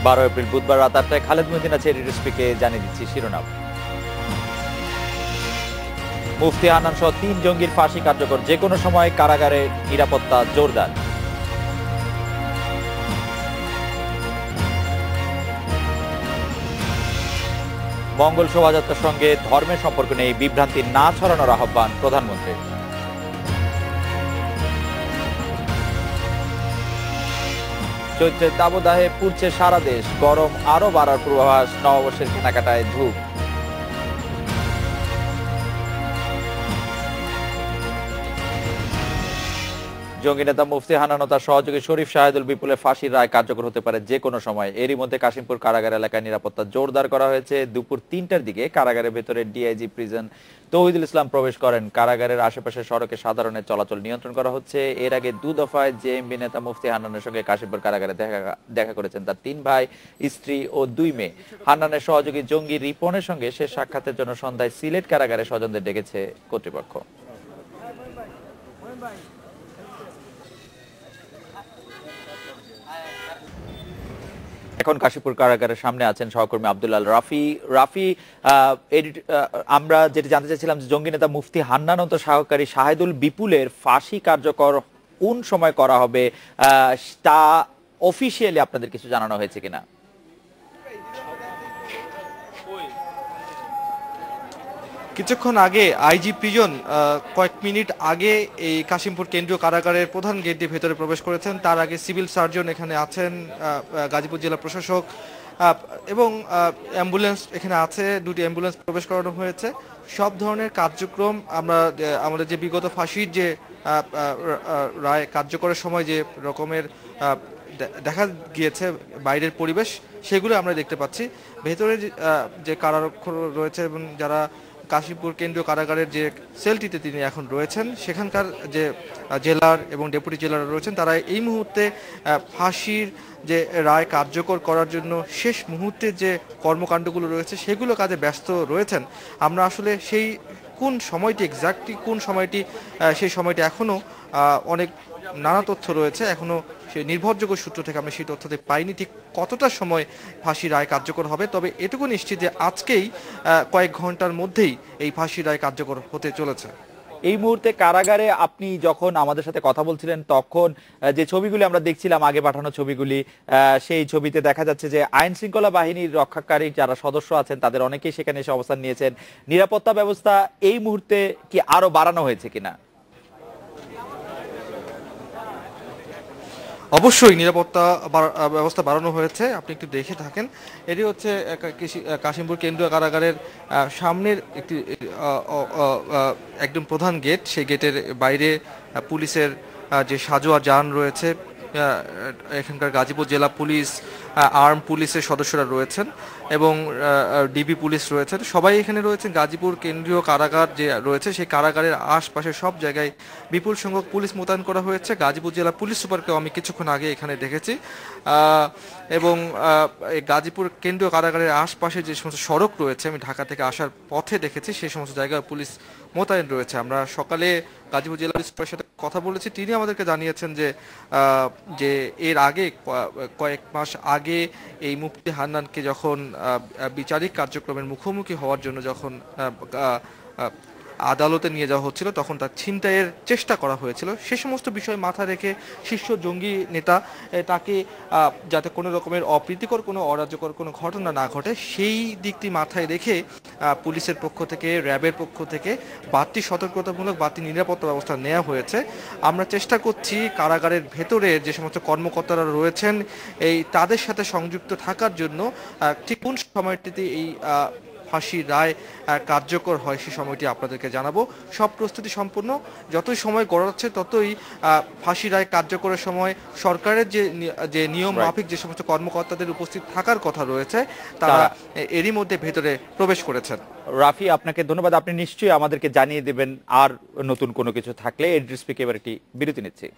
12 April বুধবার রাত 8টায় খালেদ মহিউদ্দিন আছে রিডস্পিকে জানিয়ে দিচ্ছি শিরোনাম। মুফতি হান্নান সহ 3 জঙ্গির ফাঁসি কার্যকর, যে কোনো সময় কারাগারে নিরাপত্তা জোরদার। মঙ্গল শোভাযাত্রার সঙ্গে ধর্মের সম্পর্ক নেই, বিভ্রান্তি না ছড়ানোর আহ্বান প্রধানমন্ত্রী। চৈত্রের দাবদাহে পুড়ছে সারা দেশ, গরম আরো বাড়ার পূর্বাভাস, নববর্ষের কেনাকাটায় ধূপ। জঙ্গি নেতা মুফতি হান্নান ও তার সহযোগী শরীফ শাহেদুল বিপুলের ফাঁসির রায় কার্যকর হতে পারে যে কোনো সময়। এরই মধ্যে কাশিমপুর কারাগার এলাকায় নিরাপত্তা জোরদার করা হয়েছে। দুপুর 3টার দিকে কারাগারের ভেতরে ডিআইজি প্রিজন তৌহিদুল ইসলাম প্রবেশ করেন। কারাগারের আশেপাশে সড়কে সাধারণের চলাচল নিয়ন্ত্রণ করা হচ্ছে। এর আগে 2 দফায় জেএমবি নেতা মুফতি হান্নানের সঙ্গে কাশিমপুর কারাগারে দেখা করেছেন তার 3 ভাই, স্ত্রী ও 2 মেয়ে। হান্নানের সহযোগী জঙ্গি রিপনের সঙ্গে শেষ সাক্ষাতের জন্য সন্ধ্যায় সিলেট কারাগারে স্বজনদের ডেকেছে কর্তৃপক্ষ। এখন কাশীপুর কারাগারের সামনে আছেন সহকর্মী আব্দুল্লাহ রাফি। রাফি, আমরা যেটা জানতে চাইছিলাম যে জঙ্গি নেতা মুফতি হান্নান ও সহকারী শাহেদুল বিপুলের ফাঁসি কার্যকর কোন সময় করা হবে, তা অফিসিয়ালি আপনাদের কিছু জানানো হয়েছে কিনা? কিছুক্ষণ আগে আইজি প্রিজন কয়েক মিনিট আগে এই কাশিমপুর কেন্দ্রীয় কারাগারের প্রধান গেট দিয়ে ভেতরে প্রবেশ করেছেন। তার আগে সিভিল সার্জন এখানে আছেন, গাজীপুর জেলা প্রশাসক এবং অ্যাম্বুলেন্স এখানে আছে। 2টি অ্যাম্বুলেন্স প্রবেশ করানো হয়েছে। সব ধরনের কার্যক্রম আমরা আমাদের যে বিগত ফাঁসির যে রায় কার্যকরের সময় যে রকমের দেখা গিয়েছে বাইরের পরিবেশ, সেগুলো আমরা দেখতে পাচ্ছি। ভেতরে যে কারারক্ষক রয়েছে এবং যারা কাশীপুর কেন্দ্রীয় কারাগারের যে সেলটিতে তিনি এখন রয়েছেন, সেখানকার যে জেলার এবং ডেপুটি জেলার রয়েছেন, তারা এই মুহূর্তে ফাঁসির যে রায় কার্যকর করার জন্য শেষ মুহূর্তের যে কর্মকাণ্ডগুলো রয়েছে সেগুলো কাজে ব্যস্ত রয়েছেন। আমরা আসলে সেই কোন সময়টি এক্স্যাক্টলি কোন সময়টি সেই সময়টি এখনও অনেক নানা তথ্য রয়েছে, এখনও সেই নির্ভরযোগ্য সূত্র থেকে আমরা সেই তথ্যতে পাইনি ঠিক কতটা সময় ফাঁসি রায় কার্যকর হবে। তবে এটুকু নিশ্চিত যে আজকেই কয়েক ঘন্টার মধ্যেই এই ফাঁসি রায় কার্যকর হতে চলেছে। এই মুহূর্তে কারাগারে আপনি যখন আমাদের সাথে কথা বলছিলেন তখন যে ছবিগুলি আমরা দেখছিলাম, আগে পাঠানো ছবিগুলি, সেই ছবিতে দেখা যাচ্ছে যে আইন শৃঙ্খলা বাহিনীর রক্ষাকারী যারা সদস্য আছেন তাদের অনেকেই সেখানে এসে অবস্থান নিয়েছেন। নিরাপত্তা ব্যবস্থা এই মুহূর্তে কি আরো বাড়ানো হয়েছে কিনা? অবশ্যই নিরাপত্তা ব্যবস্থা বাড়ানো হয়েছে। আপনি একটু দেখে থাকেন, এটি হচ্ছে কাশিমপুর কেন্দ্রীয় কারাগারের সামনের একটি একদম প্রধান গেট। সেই গেটের বাইরে পুলিশের যে সাজোয়া যান রয়েছে, এখানকার গাজীপুর জেলা পুলিশ, আর্ম পুলিশের সদস্যরা রয়েছেন এবং ডিবি পুলিশ রয়েছেন, সবাই এখানে রয়েছেন। গাজীপুর কেন্দ্রীয় কারাগার যে রয়েছে সেই কারাগারের আশপাশে সব জায়গায় বিপুল সংখ্যক পুলিশ মোতায়েন করা হয়েছে। গাজীপুর জেলা পুলিশ সুপারকেও আমি কিছুক্ষণ আগে এখানে দেখেছি এবং গাজীপুর কেন্দ্রীয় কারাগারের আশপাশে যে সমস্ত সড়ক রয়েছে, আমি ঢাকা থেকে আসার পথে দেখেছি, সেই সমস্ত জায়গায় পুলিশ মোতায়েন রয়েছে। আমরা সকালে গাজীপুর জেলা পুলিশ সুপারের সাথে কথা বলেছি, তিনি আমাদেরকে জানিয়েছেন যে এর আগে কয়েক মাস আগে এই মুফতি হান্নানকে যখন বিচারিক কার্যক্রমের মুখোমুখি হওয়ার জন্য যখন আদালতে নিয়ে যাওয়া হচ্ছিল, তখন তার ছিনতাইয়ের চেষ্টা করা হয়েছিল। সে সমস্ত বিষয় মাথায় রেখে শীর্ষ জঙ্গি নেতা তাকে যাতে কোনো রকমের অপ্রীতিকর কোনো অরাজকর কোনো ঘটনা না ঘটে, সেই দিকটি মাথায় রেখে পুলিশের পক্ষ থেকে, র্যাবের পক্ষ থেকে বাড়তি সতর্কতামূলক বাড়তি নিরাপত্তা ব্যবস্থা নেওয়া হয়েছে। আমরা চেষ্টা করছি কারাগারের ভেতরে যে সমস্ত কর্মকর্তারা রয়েছেন তাদের সাথে সংযুক্ত থাকার জন্য ঠিক কোন সময়টিতে এই ফাঁসির রায় কার্যকর হয় সেই সময়টি আপনাদেরকে জানাবো। সব প্রস্তুতি সম্পূর্ণ, যতই সময় গড়াচ্ছে ততই ফাঁসি রায় কার্যকরের সময় সরকারের যে নিয়ম মাফিক যে সমস্ত কর্মকর্তাদের উপস্থিত থাকার কথা রয়েছে তারা এরই মধ্যে ভেতরে প্রবেশ করেছেন। রাফি, আপনাকে ধন্যবাদ। আপনি নিশ্চয়ই আমাদেরকে জানিয়ে দেবেন আর নতুন কোনো কিছু থাকলে। এড্রিসপিকে এবার একটি বিরতি নিচ্ছি।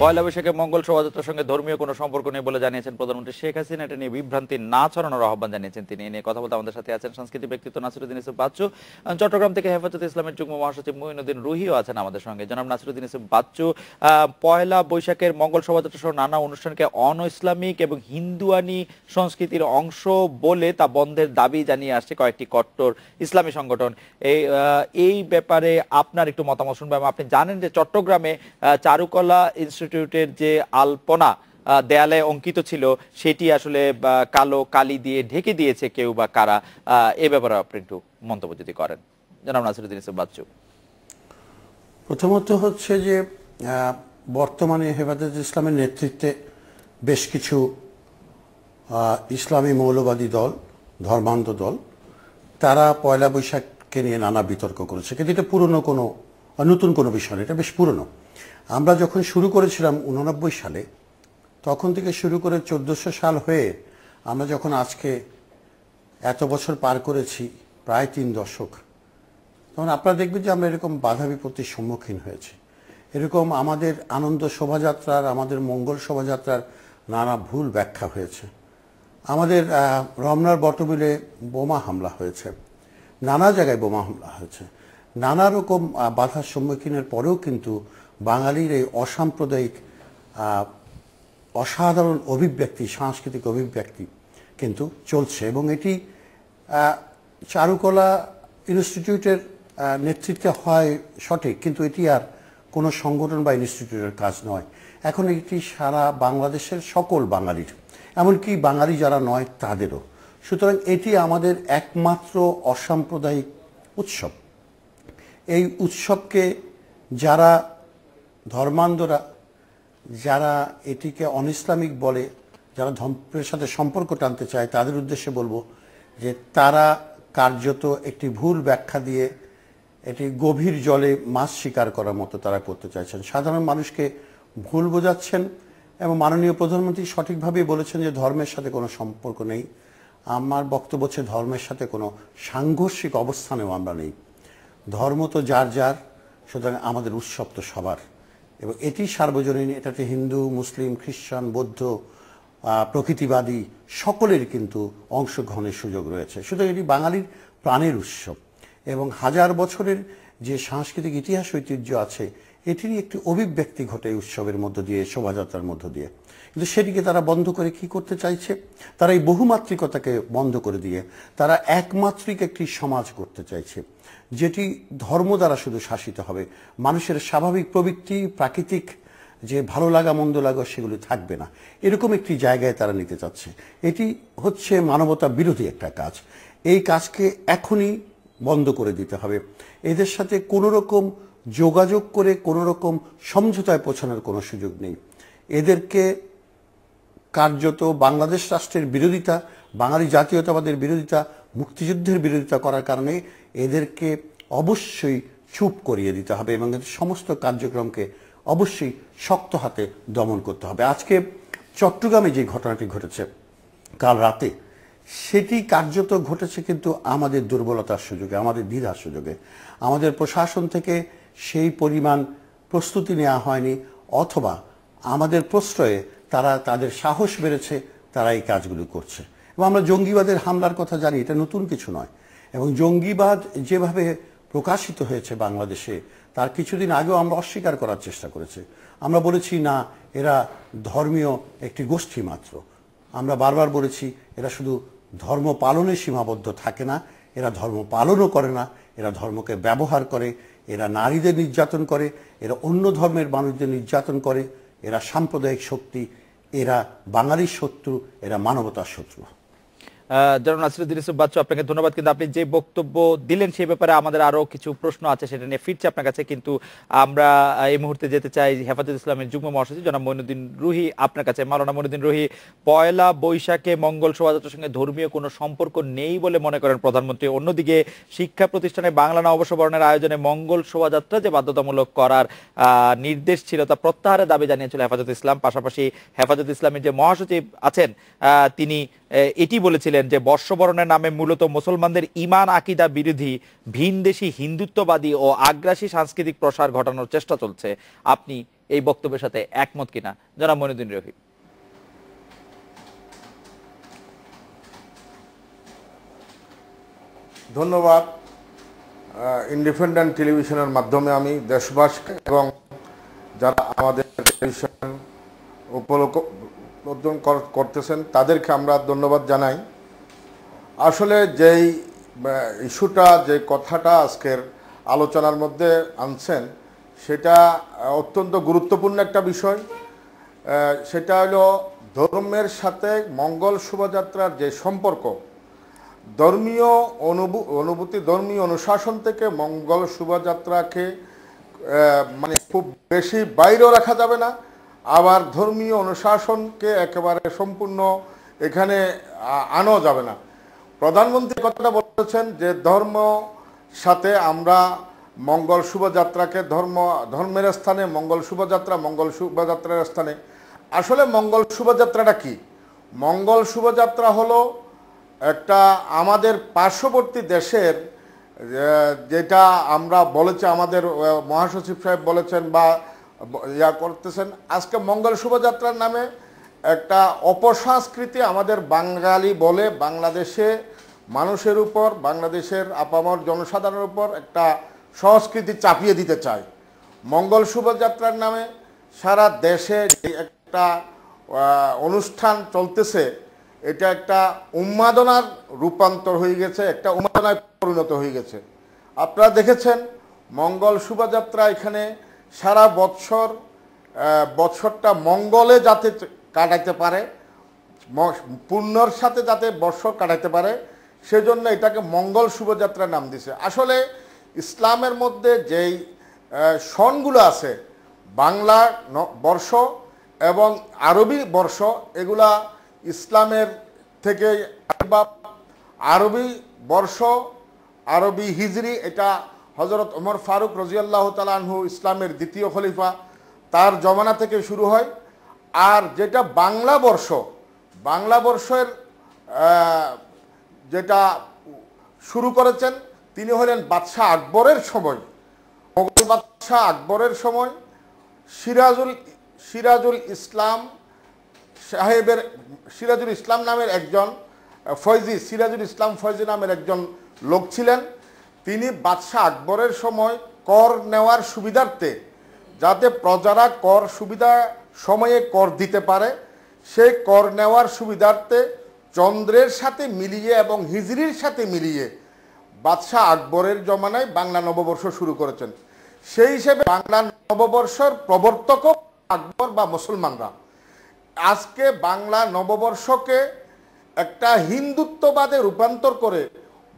পয়লা বৈশাখে মঙ্গল শোভাযাত্রার সঙ্গে ধর্মীয় কোনো সম্পর্ক নেই বলে জানিয়েছেন প্রধানমন্ত্রী শেখ হাসিনা। এটা নিয়ে বিভ্রান্তি না ছড়ানোর আহ্বান জানিয়েছেন তিনি। এ নিয়ে কথা বলতে আমাদের সাথে আছেন সাংস্কৃতিক ব্যক্তিত্ব নাসিরুদ্দিন ইউসুফ বাচ্চু। চট্টগ্রাম থেকে হেফাজতে ইসলামের যুগ্ম মহাসচিব মুঈনুদ্দিন রুহিও আছেন আমাদের সঙ্গে। জনাব নাসিরুদ্দিন ইউসুফ বাচ্চু, পয়লা বৈশাখের মঙ্গল শোভাযাত্রা সহ নানা অনুষ্ঠানকে অন-ইসলামিক এবং হিন্দুয়ানি সংস্কৃতির অংশ বলে তা বন্ধের দাবি জানিয়ে আসছে কয়েকটি কট্টর ইসলামী সংগঠন। এই ব্যাপারে আপনার একটু মতামত শুনবো। আপনি জানেন যে চট্টগ্রামে চারুকলা ইনস্টিটিউটের যে আলপনা দেয়ালে অঙ্কিত ছিল সেটি আসলে কালো কালি দিয়ে ঢেকে দিয়েছে কেউ বা কারা, এ ব্যাপারে আপনি একটু মন্তব্য যদি করেন জনাব নাসিরুদ্দিন ইউসুফ বাচ্চু। প্রথমত হচ্ছে যে বর্তমানে হেফাজত ইসলামের নেতৃত্বে বেশ কিছু ইসলামী মৌলবাদী দল, ধর্মান্ধ দল, তারা পয়লা বৈশাখকে নিয়ে নানা বিতর্ক করেছে। কিন্তু এটা পুরনো কোনো নতুন কোনো বিষয় না, এটা বেশ পুরনো। আমরা যখন শুরু করেছিলাম 89 সালে, তখন থেকে শুরু করে 1400 সাল হয়ে আমরা যখন আজকে এত বছর পার করেছি, প্রায় 3 দশক, তখন আপনারা দেখবেন যে আমরা এরকম বাধা বিপত্তির সম্মুখীন হয়েছি। এরকম আমাদের আনন্দ শোভাযাত্রার, আমাদের মঙ্গল শোভাযাত্রার নানা ভুল ব্যাখ্যা হয়েছে। আমাদের রমনার বটবিলে বোমা হামলা হয়েছে, নানা জায়গায় বোমা হামলা হয়েছে। নানা রকম বাধার সম্মুখীনের পরেও কিন্তু বাঙালির এই অসাম্প্রদায়িক অসাধারণ অভিব্যক্তি, সাংস্কৃতিক অভিব্যক্তি কিন্তু চলছে। এবং এটি চারুকলা ইনস্টিটিউটের নেতৃত্বে হয় সঠিক, কিন্তু এটি আর কোনো সংগঠন বা ইনস্টিটিউটের কাজ নয়। এখন এটি সারা বাংলাদেশের সকল বাঙালির, এমনকি বাঙালি যারা নয় তাদেরও। সুতরাং এটি আমাদের একমাত্র অসাম্প্রদায়িক উৎসব। এই উৎসবকে যারা ধর্মান্ধরা, যারা এটিকে অনইসলামিক বলে, যারা ধর্মের সাথে সম্পর্ক টানতে চায়, তাদের উদ্দেশ্যে বলবো যে তারা কার্যত একটি ভুল ব্যাখ্যা দিয়ে এটি গভীর জলে মাছ শিকার করার মতো তারা করতে চাইছেন। সাধারণ মানুষকে ভুল বোঝাচ্ছেন। এবং মাননীয় প্রধানমন্ত্রী সঠিকভাবেই বলেছেন যে ধর্মের সাথে কোনো সম্পর্ক নেই। আমার বক্তব্য হচ্ছে ধর্মের সাথে কোনো সাংঘর্ষিক অবস্থানেও আমরা নেই। ধর্ম তো যার যার, সুতরাং আমাদের উৎসব তো সবার, এবং এটি সার্বজনীন। এটাতে হিন্দু, মুসলিম, খ্রিস্টান, বৌদ্ধ, প্রকৃতিবাদী সকলের কিন্তু অংশগ্রহণের সুযোগ রয়েছে। সুতরাং এটি বাঙালির প্রাণের উৎসব এবং হাজার বছরের যে সাংস্কৃতিক ইতিহাস ঐতিহ্য আছে, এটিরই একটি অভিব্যক্তি ঘটে উৎসবের মধ্য দিয়ে, শোভাযাত্রার মধ্য দিয়ে। কিন্তু সেটিকে তারা বন্ধ করে কি করতে চাইছে? তারা এই বহুমাত্রিকতাকে বন্ধ করে দিয়ে তারা একমাত্রিক একটি সমাজ করতে চাইছে, যেটি ধর্ম দ্বারা শুধু শাসিত হবে। মানুষের স্বাভাবিক প্রবৃত্তি, প্রাকৃতিক যে ভালো লাগা মন্দ লাগা সেগুলি থাকবে না, এরকম একটি জায়গায় তারা নিতে চাচ্ছে। এটি হচ্ছে মানবতা বিরোধী একটা কাজ। এই কাজকে এখনই বন্ধ করে দিতে হবে। এদের সাথে কোনো রকম যোগাযোগ করে কোনো রকম সমঝোতায় পৌঁছানোর কোনো সুযোগ নেই। এদেরকে কার্যত বাংলাদেশ রাষ্ট্রের বিরোধিতা, বাঙালি জাতীয়তাবাদের বিরোধিতা, মুক্তিযুদ্ধের বিরোধিতা করার কারণে এদেরকে অবশ্যই চুপ করিয়ে দিতে হবে এবং এদের সমস্ত কার্যক্রমকে অবশ্যই শক্ত হাতে দমন করতে হবে। আজকে চট্টগ্রামে যে ঘটনাটি ঘটেছে কাল রাতে, সেটি কার্যত ঘটেছে কিন্তু আমাদের দুর্বলতার সুযোগে, আমাদের দ্বিধার সুযোগে। আমাদের প্রশাসন থেকে সেই পরিমাণ প্রস্তুতি নেওয়া হয়নি, অথবা আমাদের প্রশ্রয়ে তারা তাদের সাহস বেড়েছে, তারা এই কাজগুলো করছে। এবং আমরা জঙ্গিবাদের হামলার কথা জানি, এটা নতুন কিছু নয়। এবং জঙ্গিবাদ যেভাবে প্রকাশিত হয়েছে বাংলাদেশে, তার কিছুদিন আগেও আমরা অস্বীকার করার চেষ্টা করেছি। আমরা বলেছি না, এরা ধর্মীয় একটি গোষ্ঠী মাত্র। আমরা বারবার বলেছি এরা শুধু ধর্ম পালনে সীমাবদ্ধ থাকে না, এরা ধর্ম পালনও করে না, এরা ধর্মকে ব্যবহার করে, এরা নারীদের নির্যাতন করে, এরা অন্য ধর্মের মানুষদের নির্যাতন করে, এরা সাম্প্রদায়িক শক্তি, এরা বাঙালির শত্রু, এরা মানবতার শত্রু। জনাব নাসিরুদ্দিন ইউসুফ বাচ্চু, আপনাকে ধন্যবাদ। কিন্তু আপনি যে বক্তব্য দিলেন সেই ব্যাপারে আমাদের আরো কিছু প্রশ্ন আছে, সেটা নিয়ে ফিরছি আপনার কাছে। কিন্তু আমরা এই মুহূর্তে যেতে চাই হেফাজত ইসলামের যুগ্ম মহাসচিব জনাব মুঈনুদ্দিন রুহি আপনার কাছে। মাওলানা মুঈনুদ্দিন রুহি, পয়লা বৈশাখে মঙ্গল শোভাযাত্রার সঙ্গে ধর্মীয় কোনো সম্পর্ক নেই বলে মনে করেন প্রধানমন্ত্রী। অন্যদিকে শিক্ষা প্রতিষ্ঠানে বাংলা নববর্ষবরণের আয়োজনে মঙ্গল শোভাযাত্রা যে বাধ্যতামূলক করার নির্দেশ ছিল তা প্রত্যাহারের দাবি জানিয়েছিল হেফাজত ইসলাম। পাশাপাশি হেফাজত ইসলামের যে মহাসচিব আছেন তিনি এটি বলেছিলেন যে বর্ষবরণের নামে মূলত মুসলমানদের ঈমান আকীদা বিরোধী, ভিনদেশী, হিন্দুত্ববাদী ও আগ্রাসী সাংস্কৃতিক প্রসার ঘটানোর চেষ্টা চলছে। আপনি এই বক্তব্যের সাথে একমত কিনা, জনাব মনিউদ্দিন রফিক। ধন্যবাদ। ইন্ডিপেন্ডেন্ট টেলিভিশনের মাধ্যমে আমি দেশবাসী এবং যারা আমাদের টেলিভিশন উপলব্ধ করতেছেন তাদেরকে আমরা ধন্যবাদ জানাই। আসলে যেই ইস্যুটা, যে কথাটা আজকের আলোচনার মধ্যে আনছেন সেটা অত্যন্ত গুরুত্বপূর্ণ একটা বিষয়। সেটা হলো ধর্মের সাথে মঙ্গল শোভাযাত্রার যে সম্পর্ক, ধর্মীয় অনুভূতি, ধর্মীয় অনুশাসন থেকে মঙ্গল শোভাযাত্রাকে মানে খুব বেশি বাইরেও রাখা যাবে না, আবার ধর্মীয় অনুশাসনকে একেবারে সম্পূর্ণ এখানে আনাও যাবে না। প্রধানমন্ত্রী কথাটা বলেছেন যে ধর্ম সাথে আমরা মঙ্গল শোভাযাত্রাকে ধর্মের স্থানে মঙ্গল শোভাযাত্রার স্থানে। আসলে মঙ্গল শোভাযাত্রাটা কি? মঙ্গল শোভাযাত্রা হলো একটা আমাদের পার্শ্ববর্তী দেশের, যেটা আমরা বলেছি, আমাদের মহাসচিব সাহেব বলেছেন বা করতেছেন, আজকে মঙ্গল শোভাযাত্রার নামে একটা অপসংস্কৃতি আমাদের বাঙালি বলে বাংলাদেশে মানুষের উপর, বাংলাদেশের আপামর জনসাধারণের উপর একটা সংস্কৃতি চাপিয়ে দিতে চায়। মঙ্গল শোভাযাত্রার নামে সারা দেশে যে একটা অনুষ্ঠান চলতেছে, এটা একটা উন্মাদনার রূপান্তর হয়ে গেছে, একটা উন্মাদনায় পরিণত হয়ে গেছে। আপনারা দেখেছেন মঙ্গল শোভাযাত্রা এখানে সারা বছরটা মঙ্গলে যাতে কাটাইতে পারে, পুণ্যর সাথে যাতে বৎসর কাটাইতে পারে, সেজন্য এটাকে মঙ্গল শোভাযাত্রার নাম দিছে। আসলে ইসলামের মধ্যে যেই সনগুলো আছে, বাংলা বর্ষ এবং আরবি বর্ষ, এগুলা ইসলামের থেকে আরবি বর্ষ, আরবি হিজরি, এটা হযরত ওমর ফারুক রাদিয়াল্লাহু তাআলা আনহু ইসলামের দ্বিতীয় খলিফা, তার জমানা থেকে শুরু হয়। আর যেটা বাংলা বর্ষের যেটা শুরু করেছেন তিনি হলেন বাদশাহ আকবরের সময়, মোগল বাদশাহ আকবরের সময় সিরাজুল ইসলাম সাহেবের, সিরাজুল ইসলাম নামের একজন সিরাজুল ইসলাম ফয়জি নামের একজন লোক ছিলেন। তিনি বাদশাহ আকবরের সময় কর নেওয়ার সুবিধার্থে, যাতে প্রজারা কর সুবিধা সময়ে কর দিতে পারে, সেই কর নেওয়ার সুবিধার্থে চন্দ্রের সাথে মিলিয়ে এবং হিজরির সাথে মিলিয়ে বাদশাহ আকবরের জমানায় বাংলা নববর্ষ শুরু করেছেন। সেই হিসেবে বাংলা নববর্ষের প্রবর্তক আকবর বা মুসলমানরা। আজকে বাংলা নববর্ষকে একটা হিন্দুত্ববাদে রূপান্তর করে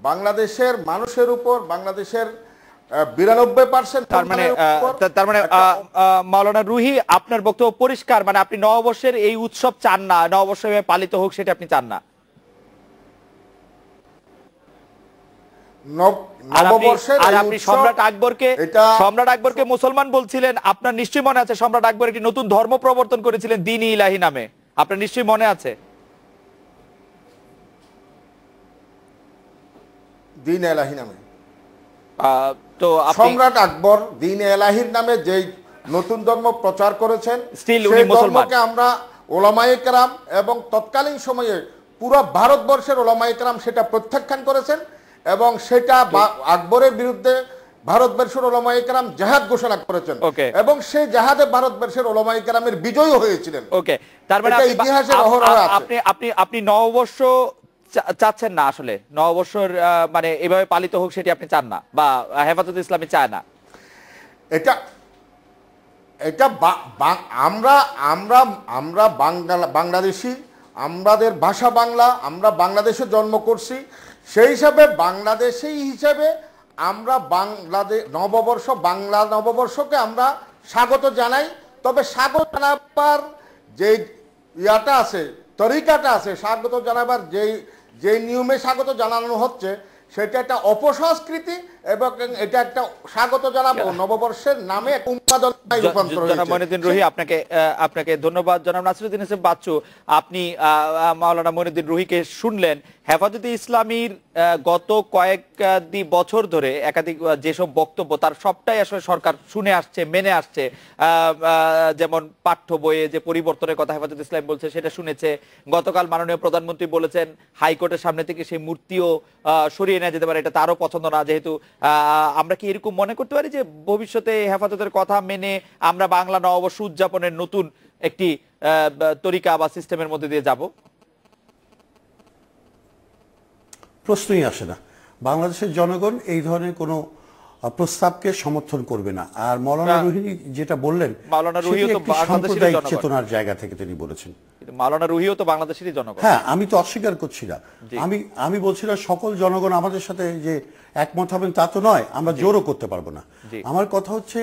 বাংলাদেশের মানুষের উপর, বাংলাদেশের 92% তার মানে মাওলানা রুহি, আপনার বক্তব্য পরিষ্কার, মানে আপনি নববর্ষের এই উৎসব চান না, নববর্ষ পালিত হোক সেটা আপনি চান না। সম্রাট আকবরকে মুসলমান বলছিলেন, আপনার নিশ্চয়ই মনে আছে সম্রাট আকবর একটি নতুন ধর্ম প্রবর্তন করেছিলেন দ্বীন ইলাহি নামে, আপনার নিশ্চয়ই মনে আছে। দ্বীন ইলাহি নামে তো সম্রাট আকবর দ্বীন ইলাহির নামে যে নতুন ধর্ম প্রচার করেছেন, স্টিল উনি মুসলমান। আমরা ওলামায়ে কেরাম এবং তৎকালীন সময়ে পুরো ভারতবর্ষের ওলামায়ে কেরাম সেটা প্রত্যাখ্যান করেছেন এবং সেটা আকবরের বিরুদ্ধে ভারতবর্ষের ওলামায়ে কেরাম জিহাদ ঘোষণা করেছেন এবং সেই জিহাদে ভারতবর্ষের ওলামায়ে কেরামের বিজয় হয়েছিলেন। ওকে, তার মানে ইতিহাসের অহরহ আছে। আপনি নববর্ষ চাচ্ছেন না, আসলে নববর্ষর মানে এভাবে পালিত হোক সেটি আপনি চান না, বা হেফাজত ইসলামী চায় না। এটা আমরা বাংলাদেশি, আমাদের ভাষা বাংলা, আমরা বাংলাদেশে জন্ম করছি, সেই হিসাবে বাংলাদেশি হিসাবে আমরা বাংলা নববর্ষকে আমরা স্বাগত জানাই। তবে স্বাগত জানাবার যে ইয়াটা আছে, তরিকাটা আছে, স্বাগত জানাবার যে নিয়মে স্বাগত জানানো হচ্ছে সেটা একটা অপসংস্কৃতি এবং এটা একটা স্বাগত জানাবো নববর্ষের নামে জনাব মঈনুদ্দিন রুহি, আপনাকে ধন্যবাদ। জনাব নাসিরউদ্দিন হোসেন বাচ্চু, আপনি মাওলানা মঈনুদ্দিন রুহিকে শুনলেন। হেফাজতে ইসলামীর গত কয়েক বছর ধরে একাধিক যেসব বক্তব্য, তার সবটাই আসলে সরকার শুনে আসছে, মেনে আসছে। যেমন পাঠ্য বইয়ে যে পরিবর্তনের কথা হেফাজতে ইসলাম বলছে সেটা শুনেছে। গতকাল মাননীয় প্রধানমন্ত্রী বলেছেন হাইকোর্টের সামনে থেকে সেই মূর্তিও সরিয়ে নেওয়া যেতে পারে, এটা তারও পছন্দ না। যেহেতু আমরা কি এরকম মনে করতে পারি যে ভবিষ্যতে হেফাজতের কথা মেনে আমরা বাংলা নববর্ষ উদযাপনের নতুন একটি তরিকা বা সিস্টেমের মধ্যে দিয়ে যাব? প্রশ্নই আসে না। বাংলাদেশের জনগণ এই ধরনের কোনো প্রস্তাবকে সমর্থন করবে না। আর মাওলানা রুহি যেটা বললেন, মাওলানা রুহিও তো সাম্প্রদায়িক চেতনার জায়গা থেকে তিনি বলেছেন। মাওলানা রুহিও তো বাংলাদেশেরই জনগণ। হ্যাঁ, আমি তো অস্বীকার করছি না। আমি বলছি না সকল জনগণ আমাদের সাথে যে একমত হবেন তা তো নয়, আমরা জোরও করতে পারবো না। আমার কথা হচ্ছে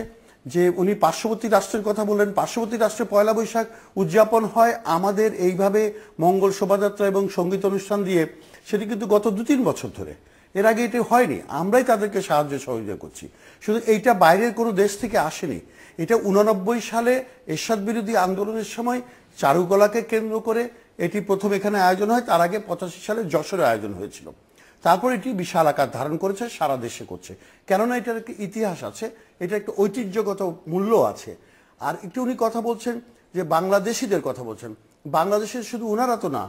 যে উনি পার্শ্ববর্তী রাষ্ট্রের কথা বললেন, পার্শ্ববর্তী রাষ্ট্রে পয়লা বৈশাখ উদযাপন হয় আমাদের এইভাবে মঙ্গল শোভাযাত্রা এবং সঙ্গীত অনুষ্ঠান দিয়ে, সেটি কিন্তু গত 2-3 বছর ধরে। এর আগে এটি হয়নি, আমরাই তাদেরকে সাহায্য সহযোগিতা করছি। শুধু এইটা বাইরের কোনো দেশ থেকে আসেনি। এটা 89 সালে এরশাদ বিরোধী আন্দোলনের সময় চারুকলাকে কেন্দ্র করে এটি প্রথম এখানে আয়োজন হয়। তার আগে 85 সালে যশোরে আয়োজন হয়েছিল। তারপর এটি বিশাল আকার ধারণ করেছে, সারা দেশে করছে। কেননা এটার একটা ইতিহাস আছে, এটা একটা ঐতিহ্যগত মূল্য আছে। আর একটু উনি কথা বলছেন যে বাংলাদেশিদের কথা বলছেন, বাংলাদেশের শুধু ওনারা তো না,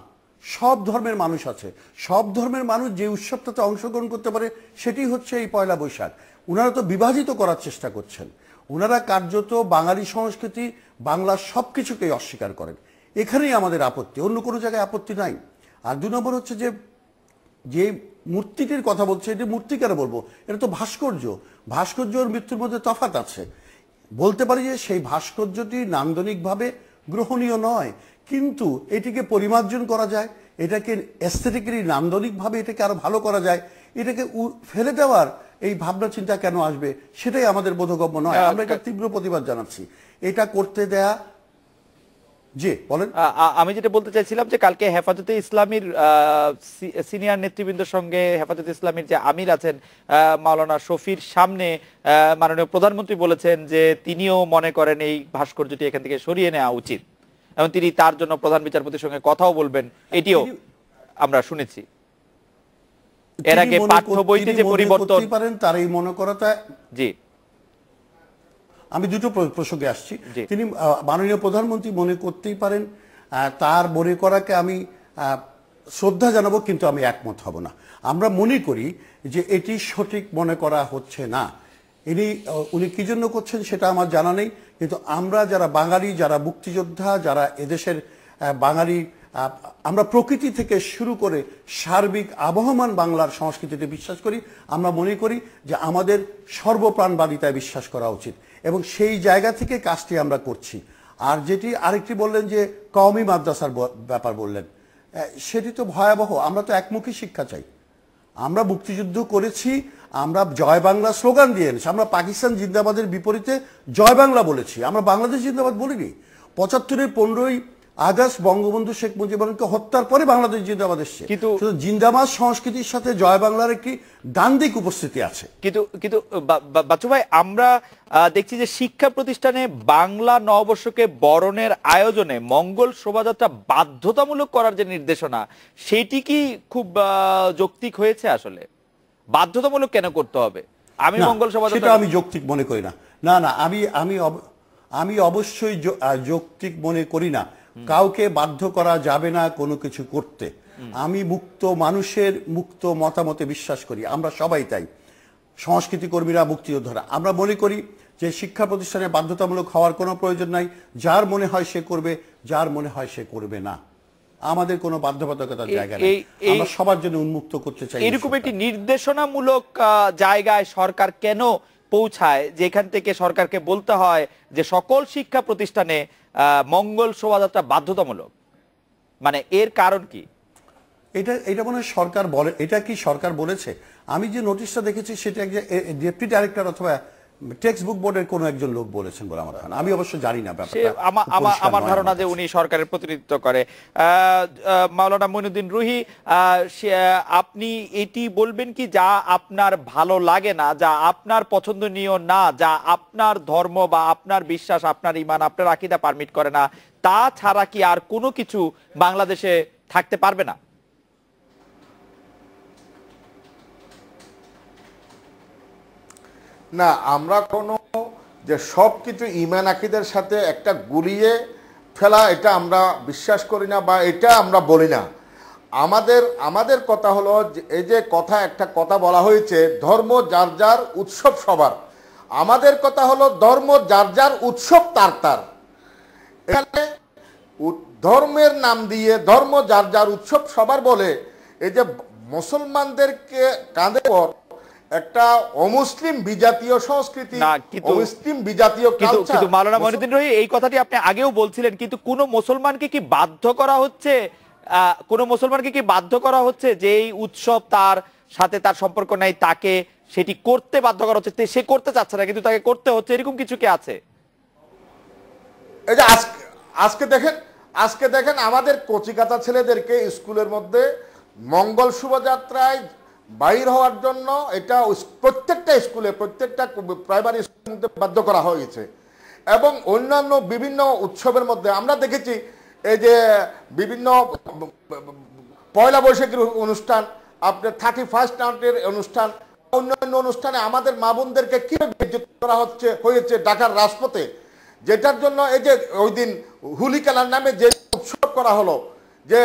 সব ধর্মের মানুষ আছে। সব ধর্মের মানুষ যে উৎসবটাতে অংশগ্রহণ করতে পারে সেটি হচ্ছে এই পয়লা বৈশাখ। ওনারা তো বিভাজিত করার চেষ্টা করছেন। ওনারা কার্যত বাঙালি সংস্কৃতি, বাংলার সব কিছুকেই অস্বীকার করেন। এখানেই আমাদের আপত্তি, অন্য কোনো জায়গায় আপত্তি নাই। আর 2 নম্বর হচ্ছে যে মূর্তিটির কথা বলছে, এটি মূর্তি কেন বলবো, এটা তো ভাস্কর্য। ভাস্কর্য আর মৃত্যুর মধ্যে তফাৎ আছে। বলতে পারি যে সেই ভাস্কর্যটি নান্দনিকভাবে গ্রহণীয় নয়, কিন্তু এটিকে পরিমার্জন করা যায়, এটাকে এস্থেটিক্যালি নান্দনিকভাবে এটাকে আরো ভালো করা যায়। এটাকে ফেলে দেওয়ার এই ভাবনা চিন্তা কেন আসবে, সেটাই আমাদের বোধগম্য নয়। আমরা এটা তীব্র প্রতিবাদ জানাচ্ছি। এটা করতে দেয়া। জি বলেন। আমি যেটা বলতে চাইছিলাম যে কালকে হেফাজতে ইসলামীর সিনিয়র নেতৃবৃন্দের সঙ্গে হেফাজতে ইসলামীর যে আমির আছেন মাওলানা শফির সামনে মাননীয় প্রধানমন্ত্রী বলেছেন যে তিনিও মনে করেন এই ভাস্কর্যটি এখান থেকে সরিয়ে নেওয়া উচিত, এবং তিনি তার জন্য প্রধান বিচারপতির সঙ্গে কথাও বলবেন, এটিও আমরা শুনেছি। এর আগে পাঠ্য বইতে যে পরিবর্তন পারেন তার এই মনে করাটা। জি, আমি দুটো প্রসঙ্গে আসছি। তিনি মাননীয় প্রধানমন্ত্রী মনে করতেই পারেন, তার মনে করাকে আমি শ্রদ্ধা জানাবো, কিন্তু আমি একমত হব না। আমরা মনে করি যে এটি সঠিক মনে করা হচ্ছে না। উনি কি জন্য করছেন সেটা আমার জানা নেই, কিন্তু আমরা যারা বাঙালি, যারা মুক্তিযোদ্ধা, যারা এদেশের বাঙালি, আমরা প্রকৃতি থেকে শুরু করে সার্বিক আবহমান বাংলার সংস্কৃতিতে বিশ্বাস করি। আমরা মনে করি যে আমাদের সর্বপ্রাণবাদিতায় বিশ্বাস করা উচিত, এবং সেই জায়গা থেকে কাজটি আমরা করছি। আর যেটি আরেকটি বললেন যে কওমি মাদ্রাসার ব্যাপার বললেন, সেটি তো ভয়াবহ। আমরা তো একমুখী শিক্ষা চাই। আমরা মুক্তিযুদ্ধ করেছি, আমরা জয় বাংলা স্লোগান দিয়ে এনেছি। আমরা পাকিস্তান জিন্দাবাদের বিপরীতে জয় বাংলা বলেছি, আমরা বাংলাদেশ জিন্দাবাদ বলিনি। 75-এর 15ই আগস্ট বঙ্গবন্ধু শেখ মুজিবুরকে হত্যার পরে বাংলাদেশ জিন্দাবাদ এসছে। কিন্তু জিন্দাবাদ সংস্কৃতির সাথে জয় বাংলার একটি দ্বান্দ্বিক উপস্থিতি আছে। কিন্তু বাচ্চু ভাই, আমরা দেখছি যে শিক্ষা প্রতিষ্ঠানে বাংলা নববর্ষকে বরণের আয়োজনে মঙ্গল শোভাযাত্রা বাধ্যতামূলক করার যে নির্দেশনা, সেটি কি খুব যৌক্তিক হয়েছে? আসলে বাধ্যতামূলক কেন করতে হবে? আমি মঙ্গল শোভাযাত্রা আমি যৌক্তিক মনে করি না। না না, আমি অবশ্যই যৌক্তিক মনে করি না। কাউকে বাধ্য করা যাবে না কোনো কিছু করতে। আমি মুক্ত মানুষের মুক্ত মতামতে বিশ্বাস করি, আমরা সবাই তাই, সংস্কৃতি কর্মীরা, মুক্তিযোদ্ধারা। আমরা মনে করি যে শিক্ষা প্রতিষ্ঠানে বাধ্যতামূলক হওয়ার কোনো প্রয়োজন নাই। যার মনে হয় সে করবে, যার মনে হয় সে করবে না। আমাদের কোনো বাধ্যবাধকতার জায়গা নেই, আমরা সবার জন্য উন্মুক্ত করতে চাই। এরকম একটি নির্দেশনামূলক জায়গায় সরকার কেন পৌঁছায় যেখান থেকে সরকারকে বলতে হয় যে সকল শিক্ষা প্রতিষ্ঠানে মঙ্গল শোভাযাত্রা বাধ্যতামূলক? মানে এর কারণ কি? এটা মনে হয় সরকার বলে। এটা কি সরকার বলেছে? আমি যে নোটিশটা দেখেছি সেটা ডেপুটি ডাইরেক্টর অথবা টেক্সট বুক বোর্ডের কোনো একজন লোক বলেছেন বলে আমার ধারণা, আমি অবশ্য জানি না সে ব্যাপারটা, আমার ধারণা যে উনি সরকারের প্রতিনিধিত্ব করে। মাওলানা মঈনুদ্দিন রুহি, আপনি এটি বলবেন কি যা আপনার ভালো লাগে না, যা আপনার পছন্দনীয় না, যা আপনার ধর্ম বা আপনার বিশ্বাস, আপনার ঈমান, আপনার আকীদা পারমিট করে না, তা ছাড়া কি আর কোনো কিছু বাংলাদেশে থাকতে পারবে না? না, আমরা কোনো যে সব কিছু ঈমান আকীদার সাথে একটা গুলিয়ে ফেলা, এটা আমরা বিশ্বাস করি না বা এটা আমরা বলি না। আমাদের কথা হলো এই যে একটা কথা বলা হয়েছে, ধর্ম যার যার উৎসব সবার। আমাদের কথা হলো ধর্ম যার যার উৎসব তার তার। এখানে ধর্মের নাম দিয়ে ধর্ম যার যার উৎসব সবার বলে এই যে মুসলমানদেরকে কাঁধে পর একটা অমুসলিম বিজাতীয় সংস্কৃতি, অমুসলিম বিজাতীয় কালচার। কিন্তু মাওলানা মঈনুদ্দিন রুহি, এই কথাটি আপনি আগেও বলছিলেন, কিন্তু কোন মুসলমানকে কি বাধ্য করা হচ্ছে, কোন মুসলমানকে কি বাধ্য করা হচ্ছে যে এই উৎসব তার সাথে তার সম্পর্ক নাই, তাকে সেটি করতে বাধ্য করা হচ্ছে? সে করতে চাচ্ছে না কিন্তু তাকে করতে হচ্ছে, এরকম কিছু কি আছে? এই যে আজকে দেখেন আমাদের কচিকাঁচা ছেলেদেরকে স্কুলের মধ্যে মঙ্গল শোভাযাত্রায় বাইর হওয়ার জন্য এটা প্রত্যেকটা স্কুলে, প্রত্যেকটা প্রাইমারি স্কুলের মধ্যে বাধ্য করা হয়েছে। এবং অন্যান্য বিভিন্ন উৎসবের মধ্যে আমরা দেখেছি এই যে বিভিন্ন পয়লা বৈশাখের অনুষ্ঠান, আপনার 31st নাইটের অনুষ্ঠান, অন্যান্য অনুষ্ঠানে আমাদের মা বোনদেরকে কিভাবে বেইজ্জত করা হয়েছে ঢাকার রাজপথে, যেটার জন্য এই যে ওই দিন হোলি খেলার নামে যে উৎসব করা হলো, যে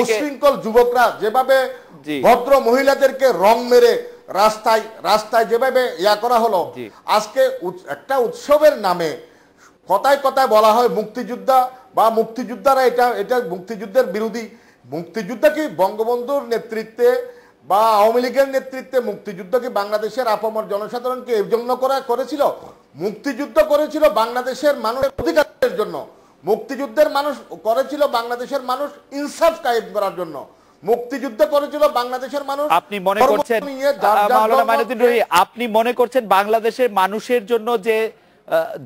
উশৃঙ্খল যুবকরা যেভাবে ভদ্র মহিলাদেরকে রং মেরে রাস্তায় যেভাবে করা হলো, আজকে একটা উৎসবের নামে কথায় কথায় বলা হয় মুক্তিযোদ্ধা বা মুক্তিযোদ্ধারা, এটা মুক্তিযুদ্ধের বিরোধী। মুক্তিযুদ্ধ কি বঙ্গবন্ধুর নেতৃত্বে বা আওয়ামী লীগের নেতৃত্বে মুক্তিযুদ্ধ কি বাংলাদেশের আপামর জনসাধারণকে এর জন্য করেছিল? মুক্তিযুদ্ধ করেছিল বাংলাদেশের মানুষের অধিকারের জন্য। মুক্তিযুদ্ধের মানুষ করেছিল বাংলাদেশের মানুষ ইনসাফ কায়েম করার জন্য। মুক্তিযুদ্ধ করেছিল বাংলাদেশের মানুষ। আপনি মনে করছেন মাওলানা মঈনুদ্দিন রুহি, আপনি মনে করছেন বাংলাদেশের মানুষের জন্য যে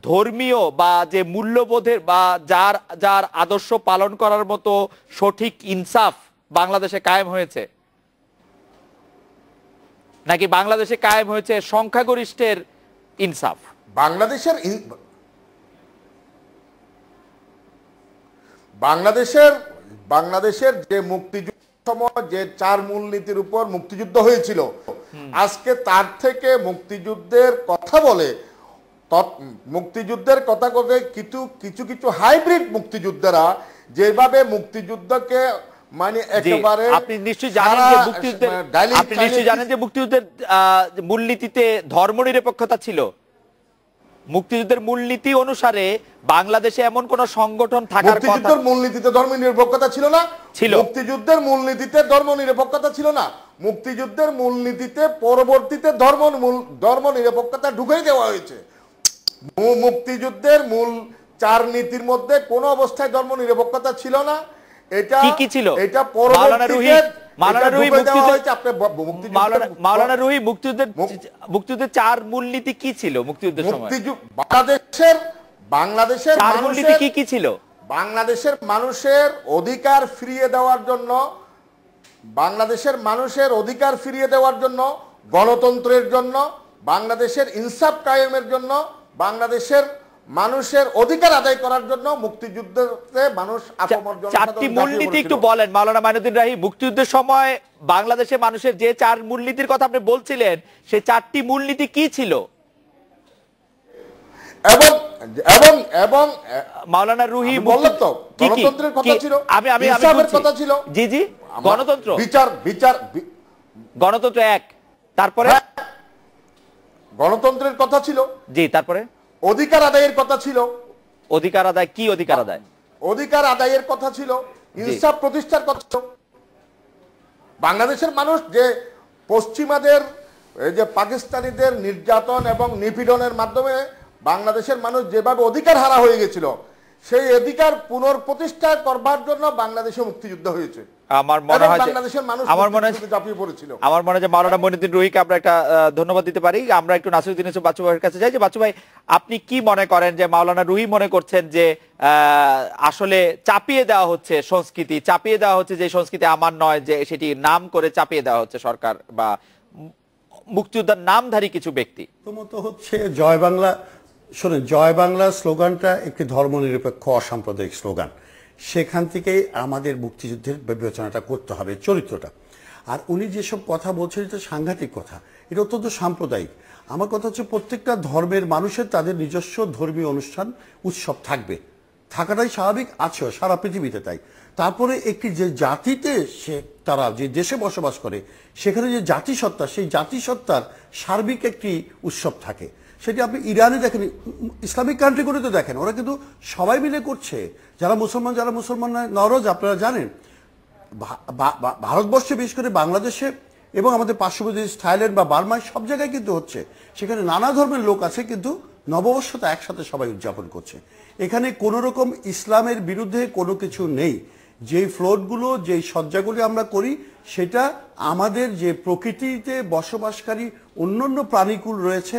ধর্মীয় বা যে মূল্যবোধের বা যার যার আদর্শ পালন করার মতো সঠিক ইনসাফ বাংলাদেশে কায়েম হয়েছে, নাকি বাংলাদেশে কায়েম হয়েছে সংখ্যাগরিষ্ঠের ইনসাফ? বাংলাদেশের যে মুক্তিযুদ্ধ সময় যে 4 মূলনীতির উপর মুক্তিযুদ্ধ হয়েছিল, আজকে তার থেকে মুক্তিযুদ্ধের কথা বলে কিছু হাইব্রিড মুক্তিযোদ্ধারা যেভাবে মুক্তিযুদ্ধকে মানে একেবারে, আপনি নিশ্চয়ই জানেন যে মুক্তিযুদ্ধের মূলনীতিতে ধর্মনিরপেক্ষতা ছিল। মুক্তিযুদ্ধের মূলনীতি অনুসারে বাংলাদেশে এমন কোন সংগঠন থাকার কথা, মুক্তিযুদ্ধের মূলনীতিতে ধর্মনিরপেক্ষতা ছিল না। মুক্তিযুদ্ধের মূলনীতিতে ধর্মনিরপেক্ষতা ছিল না। মুক্তিযুদ্ধের মূলনীতিতে পরবর্তীতে ধর্মনিরপেক্ষতা ঢুকিয়ে দেওয়া হয়েছে। মুক্তিযুদ্ধের মূল 4 নীতির মধ্যে কোন অবস্থায় ধর্মনিরপেক্ষতা ছিল না। এটা কি ছিল? এটা পরবর্তীতে মুক্তিযুদ্ধের 4 মূলনীতি কি ছিল? মুক্তিযুদ্ধের সময় বাংলাদেশের মূলনীতি কি ছিল? বাংলাদেশের মানুষের অধিকার ফিরিয়ে দেওয়ার জন্য, বাংলাদেশের মানুষের অধিকার ফিরিয়ে দেওয়ার জন্য, গণতন্ত্রের জন্য, বাংলাদেশের ইনসাফ কায়েমের জন্য, বাংলাদেশের মানুষের অধিকার আদায় করার জন্য মুক্তিযুদ্ধে মানুষ আপমর জনসাধারণ 4টি মূলনীতি একটু বলেন মাওলানা মঈনুদ্দিন রুহি। মুক্তিযুদ্ধের সময় বাংলাদেশের মানুষের যে 4 মূলনীতির কথা আপনি বলছিলেন, সেই 4টি মূলনীতি কি ছিল? এবং মাওলানা রুহি গণতন্ত্রের কথা ছিল, ইনসাফের কথা ছিল। জি গণতন্ত্র, গণতন্ত্র 1, তারপরে গণতন্ত্রের কথা ছিল। জি, তারপরে অধিকার আদায়ের কথা ছিল। অধিকার আদায় কি? অধিকার আদায়, অধিকার আদায়ের কথা ছিল। ইনসাফ প্রতিষ্ঠার কথা ছিল। বাংলাদেশের মানুষ যে পশ্চিমাদের এই যে পাকিস্তানিদের নির্যাতন এবং নিপীড়নের মাধ্যমে বাংলাদেশের মানুষ যেভাবে অধিকার হারা হয়ে গেছিল, সেই অধিকার পুনঃপ্রতিষ্ঠা করবার জন্য বাংলাদেশে মুক্তিযুদ্ধ হয়েছে। আমার মনে হয় যে বাংলাদেশের মানুষ আমার মনে হয় মুক্তিযুদ্ধে ঝাঁপিয়ে পড়েছিল। আমার মনে হয় যে মাওলানা মঈনুদ্দিন রুহিকে আমরা একটা ধন্যবাদ দিতে পারি। আমরা একটু নাসিরউদ্দিন ইউসুফ বাচ্চু ভাইয়ের কাছে যাই। যে বাচ্চু ভাই, আপনি কি মনে করেন যে মাওলানা রুহি মনে করছেন যে আসলে চাপিয়ে দেওয়া হচ্ছে সংস্কৃতি, চাপিয়ে দেওয়া হচ্ছে যে সংস্কৃতি আমার নয়, যে সেটি নাম করে চাপিয়ে দেওয়া হচ্ছে সরকার বা মুক্তিযোদ্ধার নামধারী কিছু ব্যক্তি? প্রথমত হচ্ছে জয় বাংলা, শোনেন, জয় বাংলা স্লোগানটা একটি ধর্মনিরপেক্ষ অসাম্প্রদায়িক স্লোগান। সেখান থেকেই আমাদের মুক্তিযুদ্ধের বিবেচনাটা করতে হবে, চরিত্রটা। আর উনি যেসব কথা বলছেন এটা সাংঘাতিক কথা, এটা অত্যন্ত সাম্প্রদায়িক। আমার কথা হচ্ছে প্রত্যেকটা ধর্মের মানুষের তাদের নিজস্ব ধর্মীয় অনুষ্ঠান উৎসব থাকবে, থাকাটাই স্বাভাবিক, আছেও সারা পৃথিবীতে। তাই তারপরে একটি যে জাতিতে তারা যে দেশে বসবাস করে সেখানে যে জাতিসত্তা, সেই জাতিসত্তার সার্বিক একটি উৎসব থাকে। সেটি আপনি ইরানে দেখেন, ইসলামিক কান্ট্রিগুলোতে দেখেন, ওরা কিন্তু সবাই মিলে করছে। যারা মুসলমান নরজ, আপনারা জানেন ভারতবর্ষে, বিশেষ করে বাংলাদেশে এবং আমাদের পার্শ্ববর্তী থাইল্যান্ড বা বার্মায় সব জায়গায় কিন্তু হচ্ছে। সেখানে নানা ধর্মের লোক আছে, কিন্তু নববর্ষটা একসাথে সবাই উদযাপন করছে। এখানে কোনো রকম ইসলামের বিরুদ্ধে কোনো কিছু নেই। যেই ফ্লোটগুলো, যেই সজ্জাগুলি আমরা করি, সেটা আমাদের যে প্রকৃতিতে বসবাসকারী অন্যান্য প্রাণীকুল রয়েছে,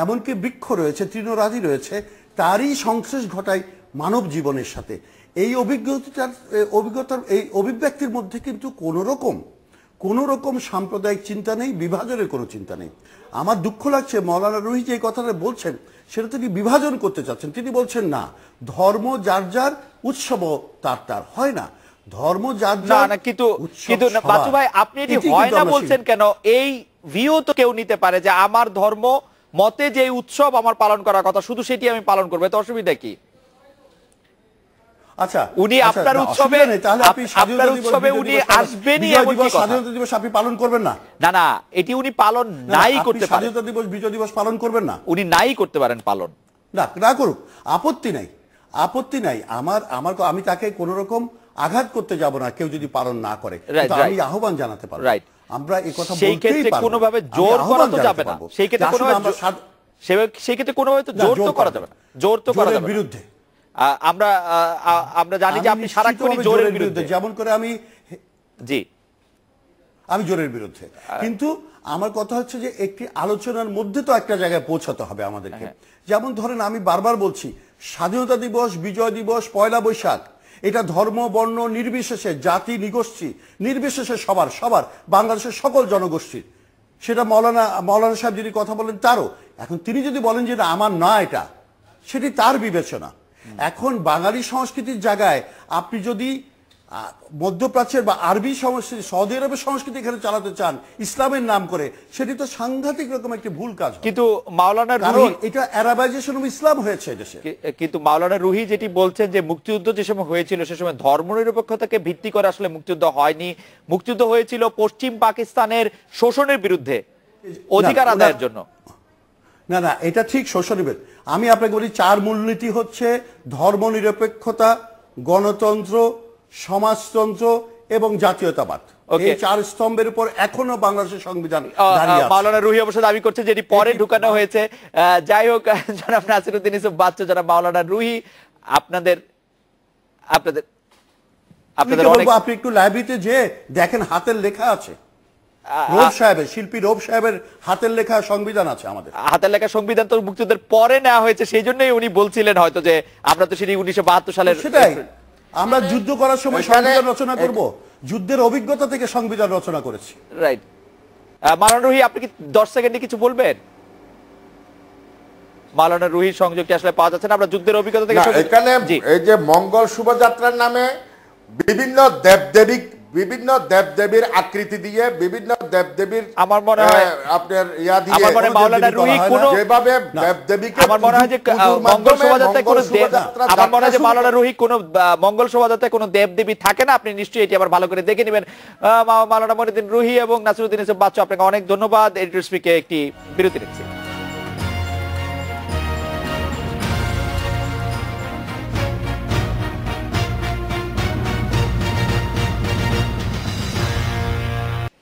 এমনকি বৃক্ষ রয়েছে, তৃণরাজি রয়েছে, তারই সংশ্লেষ ঘটায় মানব জীবনের সাথে। এই অভিজ্ঞতার এই অভিব্যক্তির মধ্যে কিন্তু কোনো রকম সাম্প্রদায়িক চিন্তা নেই, বিভাজনের কোনো চিন্তা নেই। আমার দুঃখ লাগছে মাওলানা রুহি যে কথাটা বলছেন সেটা তিনি বিভাজন করতে চাচ্ছেন। তিনি বলছেন না, ধর্ম যার যার, উৎসব তার হয় না। ধর্ম যার যার, না, কিন্তু বাচ্চু ভাই, আপনি এটি হয় না বলছেন কেন? এই ভিউ তো কেউ নিতে পারে যে আমার ধর্ম মতে যে উৎসব আমার পালন করার কথা, শুধু সেটি আমি পালন করবো, এতে অসুবিধা কি? আচ্ছা, উনি আপনার উৎসবে, তাহলে আপনি উনি আসবেনই, এমন কি কথা? স্বাধীনতা দিবস আপনি পালন করবেন না? না, এটি উনি পালন নাই করতে পারেন। স্বাধীনতা দিবস, বিজয় দিবস পালন করবেন না? উনি নাই করতে পারেন পালন, না করুক, আপত্তি নাই আমার। আমি তাকে কোনো রকম আঘাত করতে যাব না, কেউ যদি পালন না করে। আমি আহ্বান জানাতে পারবো, আমরা এই কথা সেই ক্ষেত্রে কোনোভাবে জোর করা তো যাবে না। সেই ক্ষেত্রে কোনোভাবে তো জোর তো করা যাবে না, জোর তো করা যাবে বিরুদ্ধে। আমরা জানি যে আপনি সারাক্ষণই জোরের বিরুদ্ধে। যেমন করে আমি জোরের বিরুদ্ধে, কিন্তু আমার কথা হচ্ছে যে একটি আলোচনার মধ্যে তো একটা জায়গায় পৌঁছাতে হবে আমাদেরকে। যেমন ধরেন, আমি বারবার বলছি, স্বাধীনতা দিবস, বিজয় দিবস, পয়লা বৈশাখ, এটা ধর্ম বর্ণ নির্বিশেষে, জাতি নিগোষ্ঠী নির্বিশেষে সবার বাংলাদেশের সকল জনগোষ্ঠীর। সেটা মাওলানা সাহেব যিনি কথা বলেন তারও। এখন তিনি যদি বলেন যে আমার না, এটা সেটি তার বিবেচনা। এখন বাঙালি সংস্কৃতির জায়গায় আপনি যদি মধ্যপ্রাচ্যের বা আরবি সংস্কৃতি, সৌদি আরবের সংস্কৃতি এখানে চালাতে চান ইসলামের নাম করে, সেটি তো সাংঘাতিক রকম একটি ভুল কাজ। কিন্তু মাওলানা রুহি, এটা আরাবাইজেশন অফ ইসলাম হয়েছে দেশে। কিন্তু মাওলানা রুহি যেটি বলছেন যে মুক্তিযুদ্ধ যে সময় হয়েছিল সে সময় ধর্মনিরপেক্ষতাকে ভিত্তি করে আসলে মুক্তিযুদ্ধ হয়নি, মুক্তিযুদ্ধ হয়েছিল পশ্চিম পাকিস্তানের শোষণের বিরুদ্ধে, অধিকার আদায়ের জন্য। না, এটা ঠিক শোষণের। আমি আপনাকে বলি, 4 মূলনীতি হচ্ছে ধর্মনিরপেক্ষতা, গণতন্ত্র, সমাজতন্ত্র এবং জাতীয়তাবাদ। এই 4 স্তম্ভের উপর এখনো বাংলাদেশের সংবিধান দাঁড়িয়ে আছে। মাওলানা রুহি অবশ্য দাবি করছে যেটি পরে ঢুকানো হয়েছে। যাই হোক, জনাব নাসিরউদ্দিন ইউসুফ বাচ্চু, জনাব মাওলানা রুহি, আপনাদের আপনি একটু লাইব্রেরিতে যে দেখেন, হাতের লেখা আছে, রৌফ সাহেবের, শিল্পী রৌফ সাহেবের হাতের লেখা সংবিধান আছে আমাদের। হাতের লেখা সংবিধান তো মুক্তিযুদ্ধের পরে নেওয়া হয়েছে, সেই জন্যই উনি বলছিলেন হয়তো যে আমরা তো সেটি 1972 সালের। সেটাই, আমরা যুদ্ধ করার সময় সংবিধান রচনা করব, যুদ্ধের অভিজ্ঞতা থেকে সংবিধান রচনা করেছি। রাইট। মাওলানা রুহি, আপনি কি 10 সেকেন্ডে কিছু বলবেন? মাওলানা রুহির সংযোগটি আসলে পাওয়া যাচ্ছে না, আমরা যুদ্ধের অভিজ্ঞতা থেকে। এখানে এই যে মঙ্গল শোভাযাত্রার নামে বিভিন্ন দেবদেবীর আকৃতি দিয়ে, বিভিন্ন দেবদেবীর, আমার মনে হয় আপনার ইয়া দিয়ে, আমার মনে হয় মাওলানা রুহি কোন যেভাবে দেবদেবীকে, আমার মনে হয় যে মঙ্গল শোভাযাত্রায় কোনো আমার মনে হয় যে মাওলানা রুহি কোন মঙ্গল শোভাযাত্রায় কোনো দেবদেবী থাকে না। আপনি নিশ্চয়ই এটি আবার ভালো করে দেখে নেবেন। মাওলানা মঈনুদ্দিন রুহি এবং নাসিরউদ্দিন ইউসুফ বাচ্চু, আপনাকে অনেক ধন্যবাদ। এডিটর স্পিকে একটি বিরতি নিচ্ছি।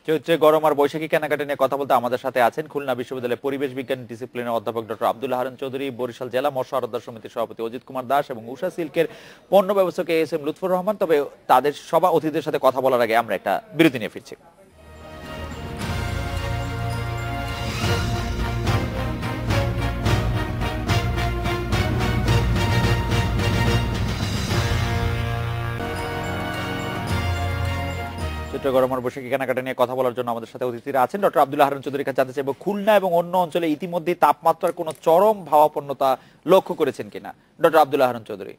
চৈত্রে গরম আর বৈশাখী কেনাকাটা নিয়ে কথা বলতে আমাদের সাথে আছেন খুলনা বিশ্ববিদ্যালয়ের পরিবেশ বিজ্ঞান ডিসিপ্লিনের অধ্যাপক ডক্টর আব্দুল হারুন চৌধুরী, বরিশাল জেলা মৎস্য আড়তদার সমিতির সভাপতি অজিত কুমার দাস এবং উষা সিল্কের পণ্য ব্যবস্থাপক এস এম লুৎফর রহমান। তবে তাদের সভা অতিথিদের সাথে কথা বলার আগে আমরা একটা বিরতি নিয়ে ফিরছি। চৈত্র গরম আর বৈশাখী কেনাকাটা নিয়ে কথা বলার জন্য আমাদের সাথে অতিথিরা আছেন। ডক্টর আব্দুল হারুন চৌধুরীর কাছে জানতে চাইবো, খুলনা এবং অন্য অঞ্চলে ইতিমধ্যে তাপমাত্রার কোনো চরম ভাবাপন্নতা লক্ষ্য করেছেন কিনা? ডক্টর আব্দুল হারুন চৌধুরী।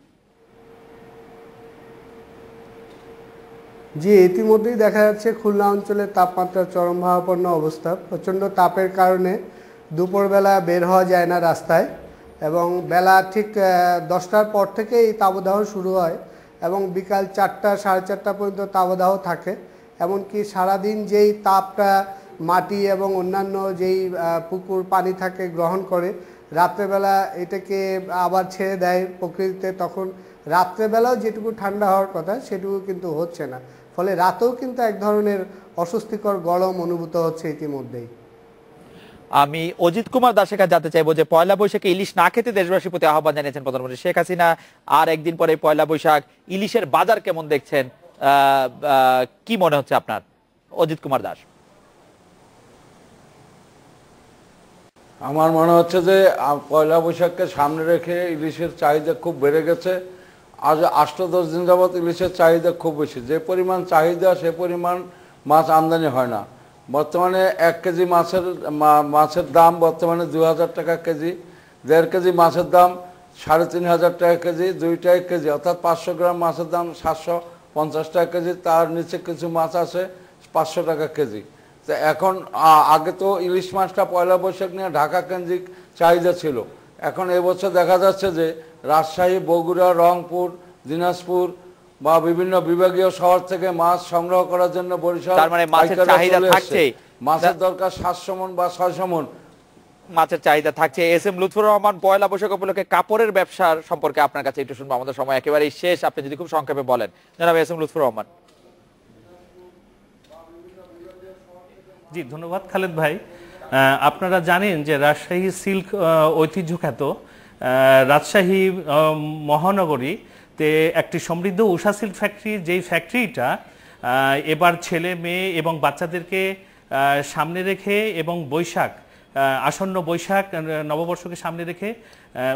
জি, ইতিমধ্যেই দেখা যাচ্ছে খুলনা অঞ্চলে তাপমাত্রা চরম ভাবাপন্ন অবস্থা। প্রচণ্ড তাপের কারণে দুপুরবেলা বের হওয়া যায় না রাস্তায়, এবং বেলা ঠিক 10টার পর থেকে এই তাপদাহ শুরু হয় এবং বিকাল 4টা সাড়ে 4টা পর্যন্ত তাপদাহ থাকে। এমনকি সারাদিন যেই তাপটা মাটি এবং অন্যান্য যেই পুকুর পানি থাকে গ্রহণ করে, রাত্রেবেলা এটাকে আবার ছেড়ে দেয় প্রকৃতিতে, তখন রাত্রেবেলাও যেটুকু ঠান্ডা হওয়ার কথা সেটুকু কিন্তু হচ্ছে না। ফলে রাতেও কিন্তু এক ধরনের অস্বস্তিকর গরম অনুভূত হচ্ছে ইতিমধ্যেই। আমি অজিত কুমার দাসের কাছে জানতে চাইবো যে পয়লা বৈশাখে ইলিশ না খেতে দেশবাসীর প্রতি আহ্বান জানিয়েছেন প্রধানমন্ত্রী শেখ হাসিনা, আর একদিন পরে পয়লা বৈশাখ, ইলিশের বাজার কেমন দেখছেন, কি মনে হচ্ছে আপনার? অজিত কুমার দাস। আমার মনে হচ্ছে যে পয়লা বৈশাখকে সামনে রেখে ইলিশের চাহিদা খুব বেড়ে গেছে। আজ 8-10 দিন যাবৎ ইলিশের চাহিদা খুব বেশি। যে পরিমাণ চাহিদা সে পরিমাণ মাছ আমদানি হয় না। বর্তমানে 1 কেজি মাছের দাম বর্তমানে 2000 টাকা কেজি, 1.5 কেজি মাছের দাম 3500 টাকা কেজি, 2 টাকা কেজি, অর্থাৎ 500 গ্রাম মাছের দাম 750 টাকা কেজি। তার নিচে কিছু মাছ আছে 500 টাকা কেজি। তো এখন আগে তো ইলিশ মাছটা পয়লা বৈশাখ নিয়ে ঢাকা কেন্দ্রিক চাহিদা ছিল। এখন এবছর দেখা যাচ্ছে যে রাজশাহী, বগুড়া, রংপুর, দিনাজপুর বা বিভিন্ন বিভাগীয় শহর থেকে মাছ সংগ্রহ করার জন্য বরিশাল, তার মানে মাছের চাহিদা থাকছে, মাছের দরকার 700 মণ বা 600 মণ মাছের চাহিদা থাকছে। এস এম লুৎফর রহমান, পয়লা বৈশাখ উপলক্ষে কাপড়ের ব্যবসার সম্পর্কে আপনার কাছে একটু শুনবো, আমাদের সময় একেবারেই শেষ, আপনি যদি খুব সংক্ষেপে বলেন। জনাব এস এম লুৎফর রহমান। জি, ধন্যবাদ খালেদ ভাই। আপনারা জানেন যে রাজশাহী সিল্ক ঐতিহ্য খ্যাত রাজশাহী মহানগরীতে একটি সমৃদ্ধ উষা সিল্ক ফ্যাক্টরি, যেই ফ্যাক্টরিটা এবার ছেলে মেয়ে এবং বাচ্চাদেরকে সামনে রেখে এবং আসন্ন বৈশাখ নববর্ষকে সামনে রেখে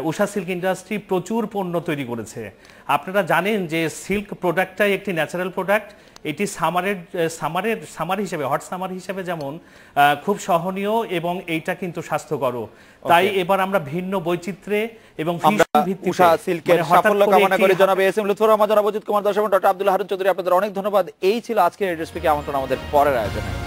উষা সিল্ক ইন্ডাস্ট্রি প্রচুর পণ্য তৈরি করেছে। আপনারা জানেন যে সিল্ক প্রোডাক্টটাই একটি ন্যাচারাল প্রোডাক্ট। এটি সামার হিসেবে, হট সামার হিসেবে যেমন খুব সহনীয়, এবং এইটা কিন্তু স্বাস্থ্যকর। তাই এবার আমরা ভিন্ন বৈচিত্র্যে এবং উষা সিল্কের সাফল্য কামনা করি। জনাব এস এম লুৎফর রহমান, জনাব অজিত কুমার দাস এবং ডক্টর আব্দুল হারুন চৌধুরী, আপনাদের অনেক ধন্যবাদ। এই ছিল আজকের রেডিও স্পিকে আমন্ত্রণ আমাদের পরের আয়োজনে।